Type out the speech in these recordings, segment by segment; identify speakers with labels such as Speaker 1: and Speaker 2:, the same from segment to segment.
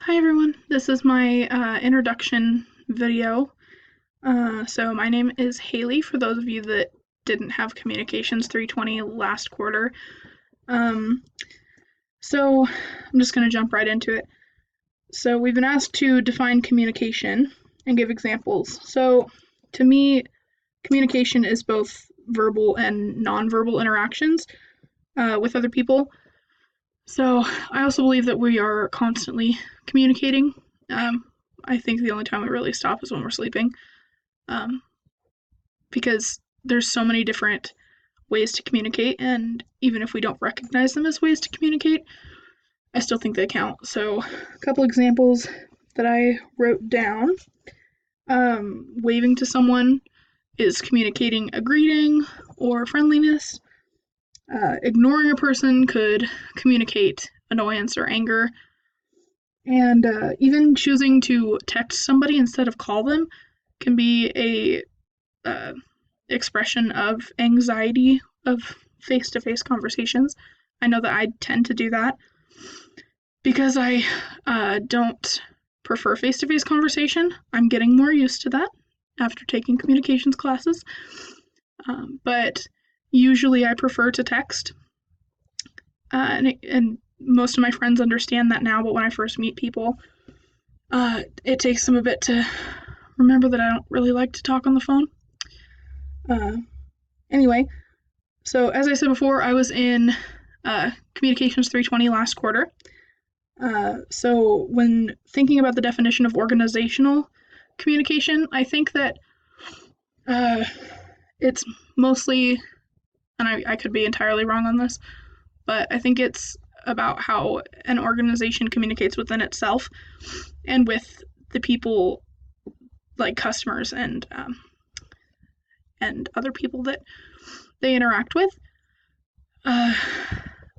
Speaker 1: Hi everyone, this is my introduction video. So my name is Haley, for those of you that didn't have Communications 320 last quarter. So I'm just going to jump right into it. So we've been asked to define communication and give examples. So to me, communication is both verbal and nonverbal interactions with other people. So I also believe that we are constantly communicating. I think the only time we really stop is when we're sleeping, um, because there's so many different ways to communicate, and even if we don't recognize them as ways to communicate, I still think they count. So a couple examples that I wrote down. Waving to someone is communicating a greeting or friendliness. Ignoring a person could communicate annoyance or anger. And even choosing to text somebody instead of call them can be a expression of anxiety of face-to-face conversations. I know that I tend to do that because I don't prefer face-to-face conversation. I'm getting more used to that after taking communications classes, but usually I prefer to text, and most of my friends understand that now, but when I first meet people, it takes them a bit to remember that I don't really like to talk on the phone. Anyway, so as I said before, I was in Communications 320 last quarter. So when thinking about the definition of organizational communication, I think that it's mostly, and I could be entirely wrong on this, but I think it's about how an organization communicates within itself and with the people, like customers and other people that they interact with. And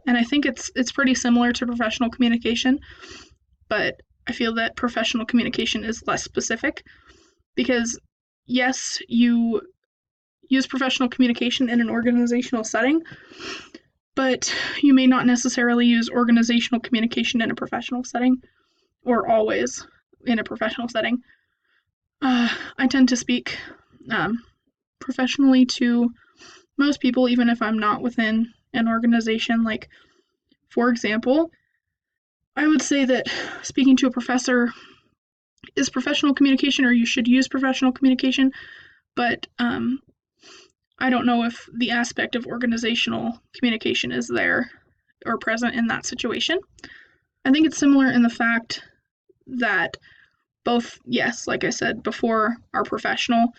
Speaker 1: I think it's pretty similar to professional communication, but I feel that professional communication is less specific because, yes, you use professional communication in an organizational setting, but you may not necessarily use organizational communication in a professional setting, or always in a professional setting. I tend to speak professionally to most people, even if I'm not within an organization. Like, for example, I would say that speaking to a professor is professional communication, or you should use professional communication, but I don't know if the aspect of organizational communication is there or present in that situation. I think it's similar in the fact that both, yes, like I said before, are professional.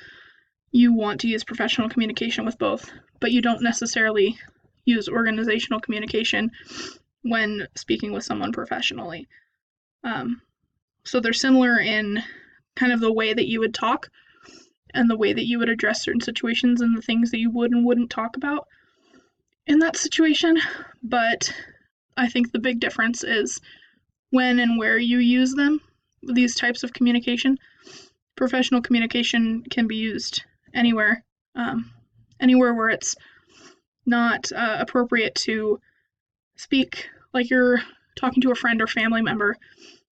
Speaker 1: You want to use professional communication with both, but you don't necessarily use organizational communication when speaking with someone professionally. So they're similar in kind of the way that you would talk and the way that you would address certain situations and the things that you would and wouldn't talk about in that situation. But I think the big difference is when and where you use them, these types of communication. Professional communication can be used anywhere, anywhere where it's not appropriate to speak like you're talking to a friend or family member.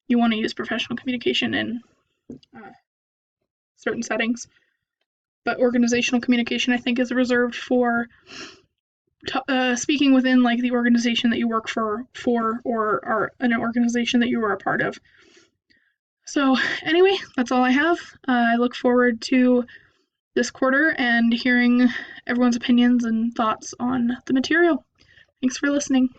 Speaker 1: You want to use professional communication in certain settings. But organizational communication, I think, is reserved for speaking within like the organization that you work for or are an organization that you are a part of. So anyway, that's all I have. I look forward to this quarter and hearing everyone's opinions and thoughts on the material. Thanks for listening.